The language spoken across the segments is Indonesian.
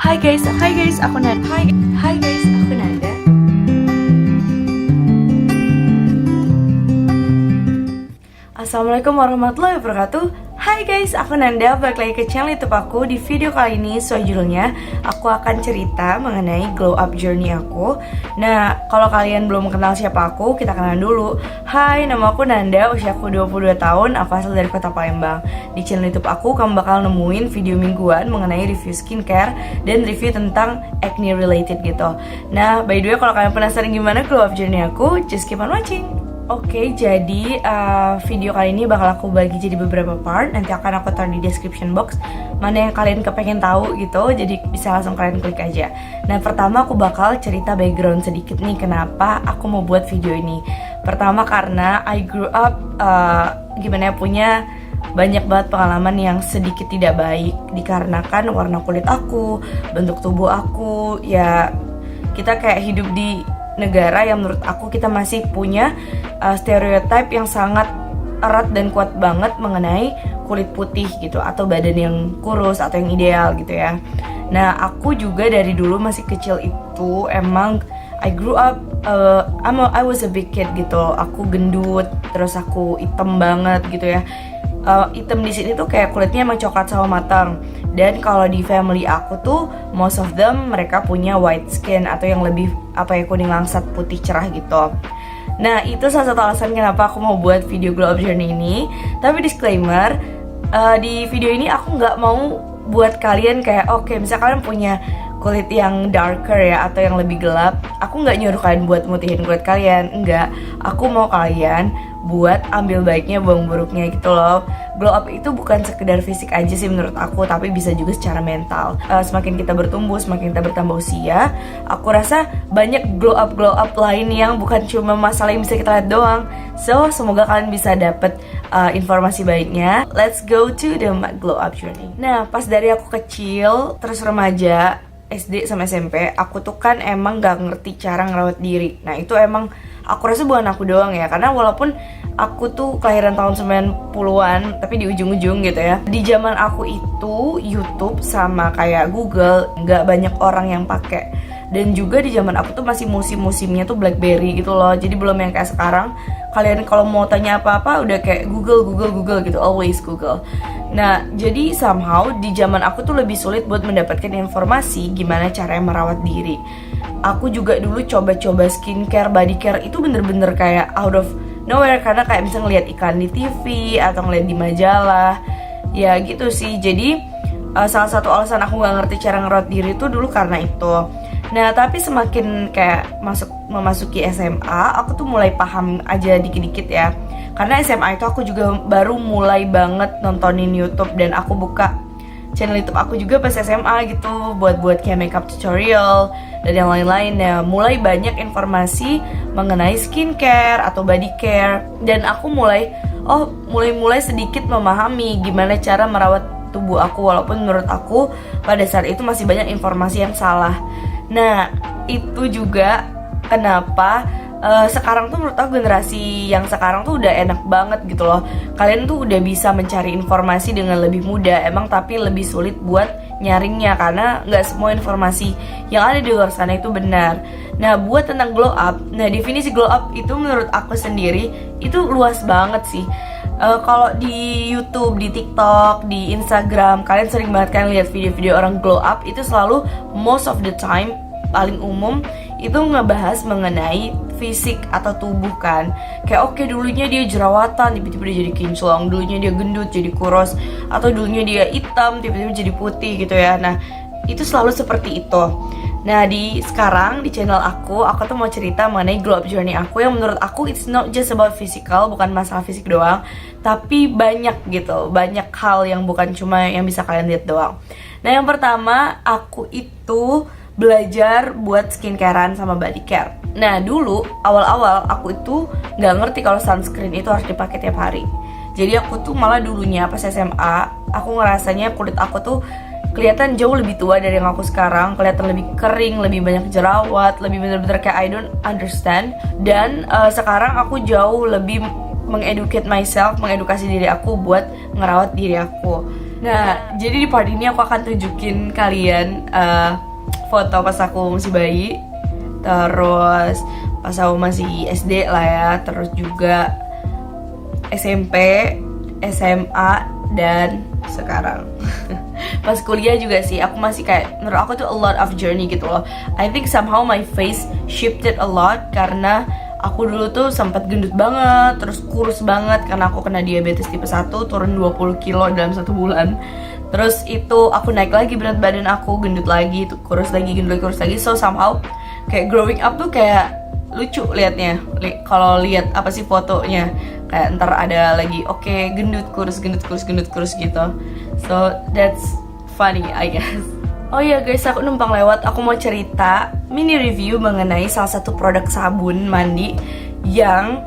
Hai guys, aku Nanda. Hai guys, aku Nanda. Assalamualaikum warahmatullahi wabarakatuh. Hai guys, aku Nanda, balik lagi ke channel YouTube aku. Di video kali ini, sesuai judulnya, aku akan cerita mengenai glow up journey aku. Nah, kalau kalian belum kenal siapa aku, kita kenalan dulu. Hai, nama aku Nanda, usia aku 22 tahun, aku asal dari kota Palembang. Di channel YouTube aku, kamu bakal nemuin video mingguan mengenai review skincare dan review tentang acne related gitu. Nah, by the way, kalau kalian penasaran gimana glow up journey aku, just keep on watching. Oke, jadi video kali ini bakal aku bagi jadi beberapa part. Nanti akan aku taruh di description box mana yang kalian kepengen tahu gitu. Jadi bisa langsung kalian klik aja. Nah, pertama aku bakal cerita background sedikit nih kenapa aku mau buat video ini. Pertama karena I grew up gimana ya, punya banyak banget pengalaman yang sedikit tidak baik dikarenakan warna kulit aku, bentuk tubuh aku. Ya, kita kayak hidup di negara yang menurut aku kita masih punya stereotype yang sangat erat dan kuat banget mengenai kulit putih gitu, atau badan yang kurus atau yang ideal gitu ya. Nah, aku juga dari dulu masih kecil itu emang I grew up I was a big kid gitu. Aku gendut, terus aku hitam banget gitu ya. Hitam di sini tuh kayak kulitnya emang coklat sama matang. Dan kalau di family aku tuh most of them mereka punya white skin atau yang lebih kuning langsat putih cerah gitu. Nah, itu salah satu alasan kenapa aku mau buat video glow up journey ini. Tapi disclaimer, di video ini aku nggak mau buat kalian kayak oke, misal kalian punya kulit yang darker ya atau yang lebih gelap, aku nggak nyuruh kalian buat mutihin kulit kalian, enggak. Aku mau kalian buat ambil baiknya, buang buruknya gitu loh. Glow up itu bukan sekedar fisik aja sih menurut aku, tapi bisa juga secara mental. Semakin kita bertumbuh, semakin kita bertambah usia, aku rasa banyak glow up lain yang bukan cuma masalah yang bisa kita lihat doang. So, semoga kalian bisa dapet informasi baiknya. Let's go to the glow up journey. Nah, pas dari aku kecil, terus remaja, SD sama SMP, aku tuh kan emang gak ngerti cara ngerawat diri. Nah, itu emang aku rasa bukan aku doang ya, karena walaupun aku tuh kelahiran tahun 90-an, tapi di ujung-ujung gitu ya. Di zaman aku itu YouTube sama kayak Google nggak banyak orang yang pakai. Dan juga di zaman aku tuh masih musim-musimnya tuh BlackBerry gitu loh. Jadi belum yang kayak sekarang kalian kalau mau tanya apa-apa udah kayak Google gitu, always Google. Nah, jadi somehow di zaman aku tuh lebih sulit buat mendapatkan informasi gimana caranya merawat diri. Aku juga dulu coba-coba skincare, body care itu bener-bener kayak out of nowhere, karena kayak bisa ngeliat iklan di TV atau ngeliat di majalah. Ya gitu sih. Jadi salah satu alasan aku gak ngerti cara ngerawat diri itu dulu karena itu. Nah, tapi semakin kayak memasuki SMA, aku tuh mulai paham aja dikit-dikit ya. Karena SMA itu aku juga baru mulai banget nontonin YouTube, dan aku buka channel YouTube aku juga pas SMA gitu, buat kayak makeup tutorial dan yang lain-lain. Nah, mulai banyak informasi mengenai skincare atau body care, dan aku mulai sedikit memahami gimana cara merawat tubuh aku, walaupun menurut aku pada saat itu masih banyak informasi yang salah. Nah, itu juga kenapa sekarang tuh menurut aku generasi yang sekarang tuh udah enak banget gitu loh. Kalian tuh udah bisa mencari informasi dengan lebih mudah, emang tapi lebih sulit buat nyaringnya karena nggak semua informasi yang ada di luar sana itu benar. Nah, buat tentang glow up, nah definisi glow up itu menurut aku sendiri itu luas banget sih. Kalau di YouTube, di TikTok, di Instagram, kalian sering banget kan lihat video-video orang glow up, itu selalu most of the time paling umum itu ngebahas mengenai fisik atau tubuh kan. Kayak oke, dulunya dia jerawatan, tiba-tiba dia jadi kinclong, dulunya dia gendut jadi kurus, atau dulunya dia hitam, tiba-tiba jadi putih gitu ya. Nah, itu selalu seperti itu. Nah, sekarang di channel aku tuh mau cerita mengenai glow up journey aku yang menurut aku it's not just about physical, bukan masalah fisik doang, tapi banyak gitu, banyak hal yang bukan cuma yang bisa kalian lihat doang. Nah, yang pertama, aku itu belajar buat skincarean sama body care. Nah, dulu awal-awal aku itu nggak ngerti kalau sunscreen itu harus dipakai tiap hari. Jadi aku tuh malah dulunya pas SMA, aku ngerasanya kulit aku tuh kelihatan jauh lebih tua dari yang aku sekarang, kelihatan lebih kering, lebih banyak jerawat, lebih bener-bener kayak I don't understand. Dan sekarang aku jauh lebih mengedukasi diri aku buat ngerawat diri aku. Nah, jadi di part ini aku akan tunjukin kalian foto pas aku masih bayi, terus pas aku masih SD lah ya, terus juga SMP, SMA, dan sekarang. Pas kuliah juga sih, aku masih kayak, menurut aku tuh a lot of journey gitu loh. I think somehow my face shifted a lot karena aku dulu tuh sempat gendut banget, terus kurus banget karena aku kena diabetes tipe 1, turun 20 kilo dalam 1 bulan. Terus itu aku naik lagi berat badan aku, gendut lagi, tuh kurus lagi, gendut lagi, kurus lagi. So somehow kayak growing up tuh kayak lucu liatnya. Kalau lihat apa sih fotonya, kayak ntar ada lagi oke, gendut kurus gendut kurus gendut kurus gitu. So that's funny I guess. Oh iya guys, aku numpang lewat, aku mau cerita mini review mengenai salah satu produk sabun mandi yang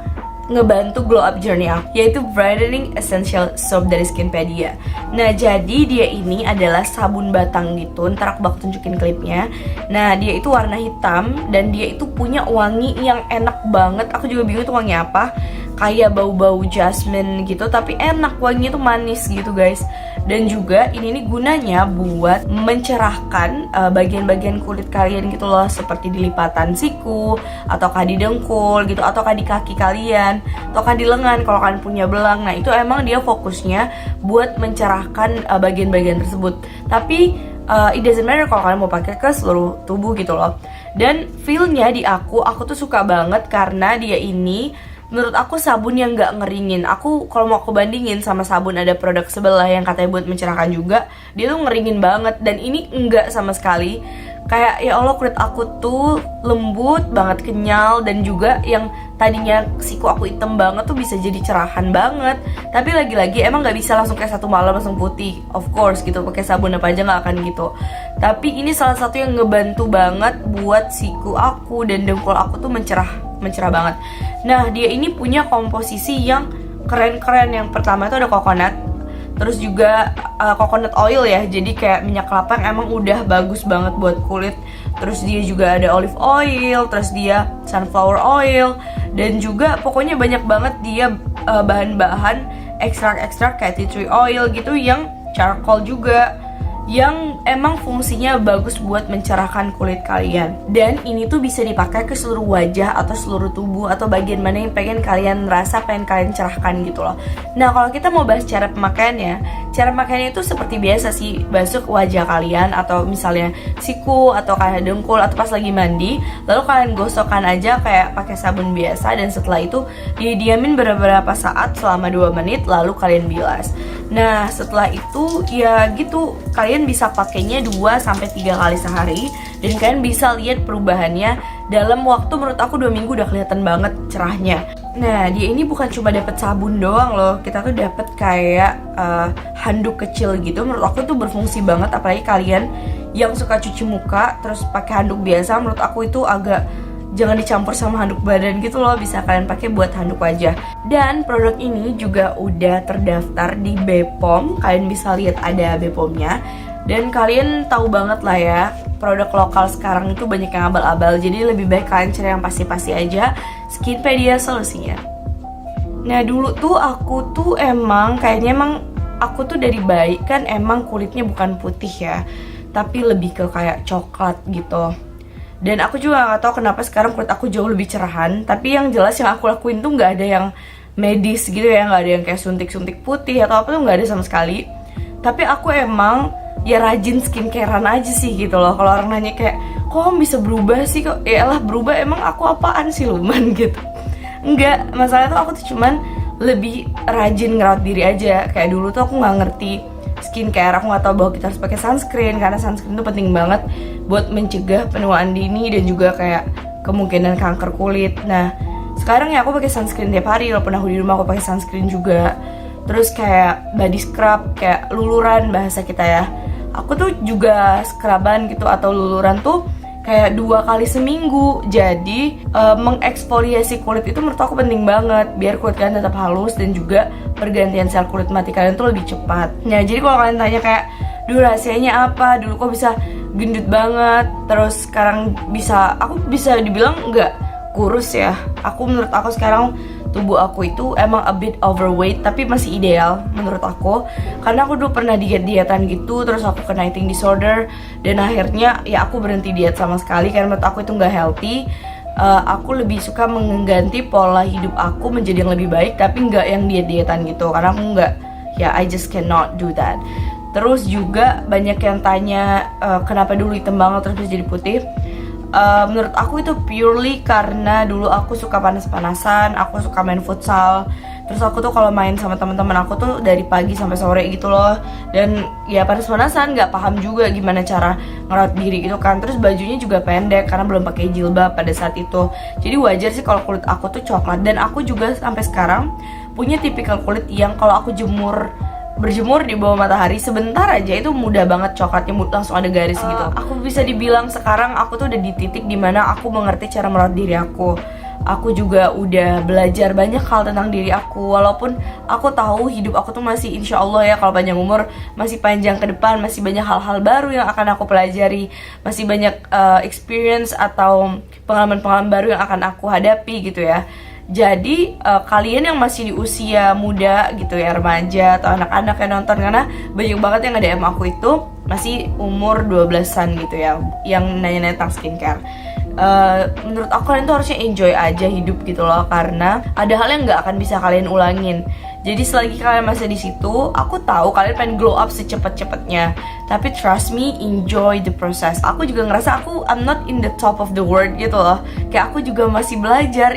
ngebantu glow up journey aku, yaitu Brightening Essential Soap dari Skinpedia. Nah, jadi dia ini adalah sabun batang gitu, ntar aku bakal tunjukin klipnya. Nah, dia itu warna hitam dan dia itu punya wangi yang enak banget. Aku juga bingung itu wangi apa, kayak bau-bau jasmine gitu, tapi enak, wanginya tuh manis gitu guys. Dan juga ini nih gunanya buat mencerahkan bagian-bagian kulit kalian gitu loh, seperti di lipatan siku, ataukah di dengkul gitu, ataukah di kaki kalian, ataukah di lengan kalau kalian punya belang. Nah, itu emang dia fokusnya buat mencerahkan bagian-bagian tersebut. Tapi it doesn't matter kalau kalian mau pakai ke seluruh tubuh gitu loh. Dan feel-nya di aku tuh suka banget karena dia ini menurut aku sabun yang gak ngeringin. Aku kalau mau aku bandingin sama sabun ada produk sebelah yang katanya buat mencerahkan juga, dia tuh ngeringin banget. Dan ini enggak sama sekali. Kayak ya Allah, kulit aku tuh lembut banget, kenyal. Dan juga yang tadinya siku aku hitam banget tuh bisa jadi cerahan banget. Tapi lagi-lagi emang gak bisa langsung kayak satu malam langsung putih, of course gitu, pakai sabun apa aja gak akan gitu. Tapi ini salah satu yang ngebantu banget buat siku aku dan dengkul aku tuh mencerah banget. Nah, dia ini punya komposisi yang keren-keren. Yang pertama itu ada coconut, terus juga coconut oil ya, jadi kayak minyak kelapa yang emang udah bagus banget buat kulit. Terus dia juga ada olive oil, terus dia sunflower oil, dan juga pokoknya banyak banget dia bahan-bahan ekstrak-ekstrak kayak tea tree oil gitu, yang charcoal juga, yang emang fungsinya bagus buat mencerahkan kulit kalian. Dan ini tuh bisa dipakai ke seluruh wajah atau seluruh tubuh atau bagian mana yang pengen kalian rasa, pengen kalian cerahkan gitu loh. Nah, kalau kita mau bahas cara pemakaiannya, cara pemakaiannya itu seperti biasa sih, basuh wajah kalian atau misalnya siku atau kayak dengkul atau pas lagi mandi, lalu kalian gosokkan aja kayak pakai sabun biasa, dan setelah itu didiamin beberapa saat selama 2 menit lalu kalian bilas. Nah, setelah itu ya gitu, kalian bisa pakainya 2-3 kali sehari dan kalian bisa lihat perubahannya dalam waktu menurut aku 2 minggu udah kelihatan banget cerahnya. Nah, dia ini bukan cuma dapet sabun doang loh, kita tuh dapet kayak handuk kecil gitu. Menurut aku itu berfungsi banget, apalagi kalian yang suka cuci muka terus pakai handuk biasa, menurut aku itu agak jangan dicampur sama handuk badan gitu loh, bisa kalian pakai buat handuk wajah. Dan produk ini juga udah terdaftar di BPOM, kalian bisa lihat ada BPOM-nya. Dan kalian tahu banget lah ya, produk lokal sekarang itu banyak yang abal-abal, jadi lebih baik kalian cari yang pasti-pasti aja. Skinpedia solusinya. Nah, dulu tuh aku tuh kayaknya aku tuh dari bayi kan emang kulitnya bukan putih ya, tapi lebih ke kayak coklat gitu. Dan aku juga gak tahu kenapa sekarang kulit aku jauh lebih cerahan. Tapi yang jelas yang aku lakuin tuh gak ada yang medis gitu ya, gak ada yang kayak suntik-suntik putih atau apa tuh gak ada sama sekali. Tapi aku emang ya rajin skincarean aja sih gitu loh. Kalau orang nanya kayak, kok bisa berubah sih? Kok ya lah berubah, emang aku apaan sih luman gitu. Enggak, masalahnya tuh aku tuh cuman lebih rajin ngerawat diri aja. Kayak dulu tuh aku gak ngerti skincare, aku nggak tahu bahwa kita harus pakai sunscreen, karena sunscreen itu penting banget buat mencegah penuaan dini dan juga kayak kemungkinan kanker kulit. Nah, sekarang ya aku pakai sunscreen tiap hari, walaupun aku di rumah aku pakai sunscreen juga. Terus kayak body scrub, kayak luluran bahasa kita ya, aku tuh juga scruban gitu atau luluran tuh kayak 2 kali seminggu. Jadi mengeksfoliasi kulit itu menurut aku penting banget biar kulit kalian tetap halus dan juga pergantian sel kulit mati kalian tuh lebih cepat. Nah, jadi kalau kalian tanya kayak, dulu rahasianya apa? Dulu kok bisa gendut banget, terus sekarang aku bisa dibilang nggak kurus ya. Menurut aku sekarang tubuh aku itu emang a bit overweight, tapi masih ideal menurut aku. Karena aku dulu pernah diet-dietan gitu, terus aku kena eating disorder, dan akhirnya ya aku berhenti diet sama sekali karena menurut aku itu nggak healthy. Aku lebih suka mengganti pola hidup aku menjadi yang lebih baik, tapi nggak yang diet-dietan gitu, karena aku nggak, ya I just cannot do that. Terus juga banyak yang tanya kenapa dulu hitam banget terus bisa jadi putih. Menurut aku itu purely karena dulu aku suka panas-panasan, aku suka main futsal. Terus aku tuh kalau main sama teman-teman aku tuh dari pagi sampai sore gitu loh. Dan ya panas-panasan, nggak paham juga gimana cara ngerawat diri gitu kan. Terus bajunya juga pendek karena belum pakai jilbab pada saat itu. Jadi wajar sih kalau kulit aku tuh coklat. Dan aku juga sampai sekarang punya tipikal kulit yang kalau aku berjemur di bawah matahari sebentar aja itu mudah banget coklatnya, langsung ada garis gitu. Aku bisa dibilang sekarang aku tuh udah di titik dimana aku mengerti cara merawat diri aku. Aku juga udah belajar banyak hal tentang diri aku. Walaupun aku tahu hidup aku tuh masih, insya Allah ya kalau panjang umur, masih panjang ke depan, masih banyak hal-hal baru yang akan aku pelajari, masih banyak experience atau pengalaman-pengalaman baru yang akan aku hadapi gitu ya. Jadi kalian yang masih di usia muda gitu ya, remaja atau anak-anak yang nonton, karena banyak banget yang nge-DM aku itu masih umur 12-an gitu ya, yang nanya-nanya tentang skincare. Menurut aku kalian tuh harusnya enjoy aja hidup gitu loh, karena ada hal yang nggak akan bisa kalian ulangin. Jadi selagi kalian masih di situ, aku tahu kalian pengen glow up secepat-cepatnya, tapi trust me, enjoy the process. Aku juga ngerasa I'm not in the top of the world gitu loh. Kayak aku juga masih belajar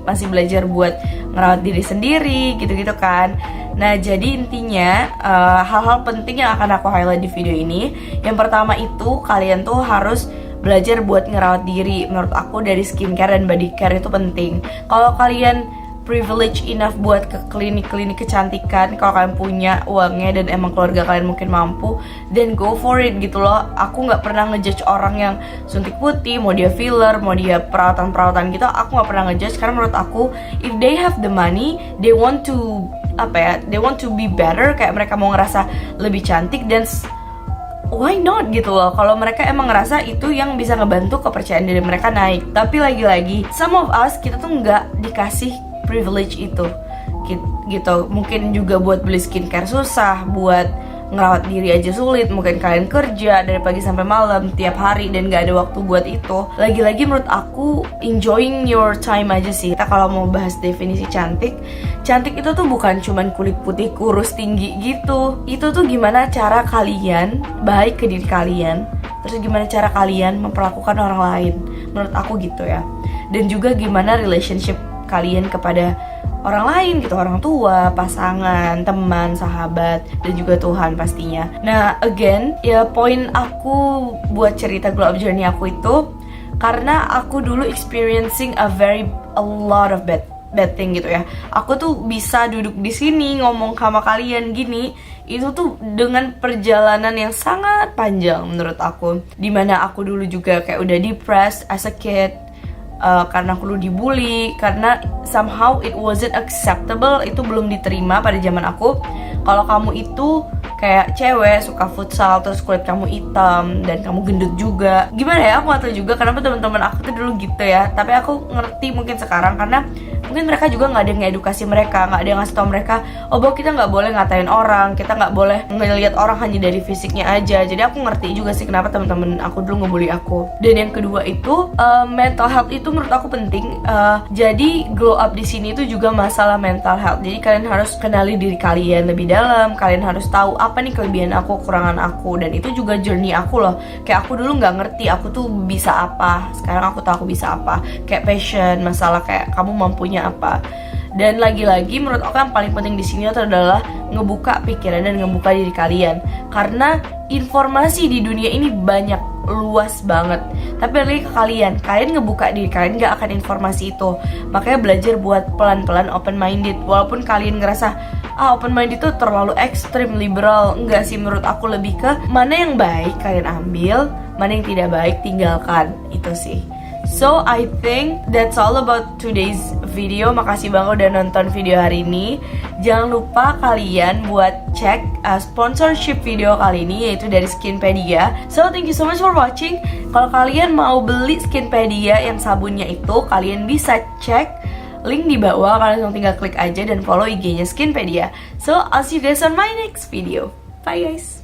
masih belajar buat ngerawat diri sendiri gitu-gitu kan. Nah jadi intinya hal-hal penting yang akan aku highlight di video ini. Yang pertama itu kalian tuh harus belajar buat ngerawat diri. Menurut aku dari skincare dan body care itu penting. Kalau kalian privilege enough buat ke klinik-klinik kecantikan, kalau kalian punya uangnya dan emang keluarga kalian mungkin mampu, then go for it gitu loh. Aku nggak pernah ngejudge orang yang suntik putih, mau dia filler, mau dia perawatan-perawatan gitu, aku nggak pernah ngejudge. Karena menurut aku, if they have the money, they want to they want to be better, kayak mereka mau ngerasa lebih cantik, dan why not gitu loh. Kalau mereka emang ngerasa itu yang bisa ngebantu kepercayaan diri mereka naik. Tapi lagi-lagi, some of us, kita tuh nggak dikasih privilege itu gitu. Mungkin juga buat beli skincare susah, buat ngerawat diri aja sulit. Mungkin kalian kerja dari pagi sampai malam tiap hari dan gak ada waktu buat itu. Lagi-lagi menurut aku, enjoying your time aja sih. Kita kalau mau bahas definisi cantik itu tuh bukan cuman kulit putih kurus tinggi gitu. Itu tuh gimana cara kalian baik ke diri kalian, terus gimana cara kalian memperlakukan orang lain. Menurut aku gitu ya. Dan juga gimana relationship kalian kepada orang lain gitu, orang tua, pasangan, teman, sahabat, dan juga Tuhan pastinya. Nah again, ya poin aku buat cerita glow up journey aku itu karena aku dulu experiencing a lot of bad thing gitu ya. Aku tuh bisa duduk di sini ngomong sama kalian gini, itu tuh dengan perjalanan yang sangat panjang menurut aku. Dimana aku dulu juga kayak udah depressed as a kid, karena aku dulu dibully, karena somehow it wasn't acceptable, itu belum diterima pada zaman aku. Kalau kamu itu kayak cewek suka futsal terus kulit kamu hitam dan kamu gendut juga, gimana ya, aku gak tahu juga kenapa teman-teman aku tuh dulu gitu ya. Tapi aku ngerti mungkin sekarang karena mungkin mereka juga nggak ada yang ngedukasi mereka, nggak ada yang ngasih tau mereka, oh bahwa kita nggak boleh ngatain orang, kita nggak boleh ngelihat orang hanya dari fisiknya aja. Jadi aku ngerti juga sih kenapa teman-teman aku dulu ngebully aku. Dan yang kedua itu mental health itu menurut aku penting. Jadi glow up di sini itu juga masalah mental health. Jadi kalian harus kenali diri kalian lebih dalam, kalian harus tahu apa nih kelebihan aku, kekurangan aku, dan itu juga journey aku loh. Kayak aku dulu nggak ngerti aku tuh bisa apa, sekarang aku tahu aku bisa apa. Kayak passion, masalah kayak kamu mampunya apa. Dan lagi-lagi menurut aku yang paling penting di sini adalah ngebuka pikiran dan ngebuka diri kalian, karena informasi di dunia ini banyak, luas banget. Tapi lagi ke kalian ngebuka diri kalian, gak akan informasi itu. Makanya belajar buat pelan-pelan open minded. Walaupun kalian ngerasa open minded itu terlalu ekstrim, liberal, enggak sih. Menurut aku lebih ke mana yang baik kalian ambil, mana yang tidak baik tinggalkan. Itu sih. So I think that's all about today's video. Makasih banget udah nonton video hari ini. Jangan lupa kalian buat cek sponsorship video kali ini, yaitu dari Skinpedia. So thank you so much for watching. Kalau kalian mau beli Skinpedia yang sabunnya itu, kalian bisa cek link di bawah. Kalian langsung tinggal klik aja dan follow IG-nya Skinpedia. So I'll see you guys on my next video. Bye guys.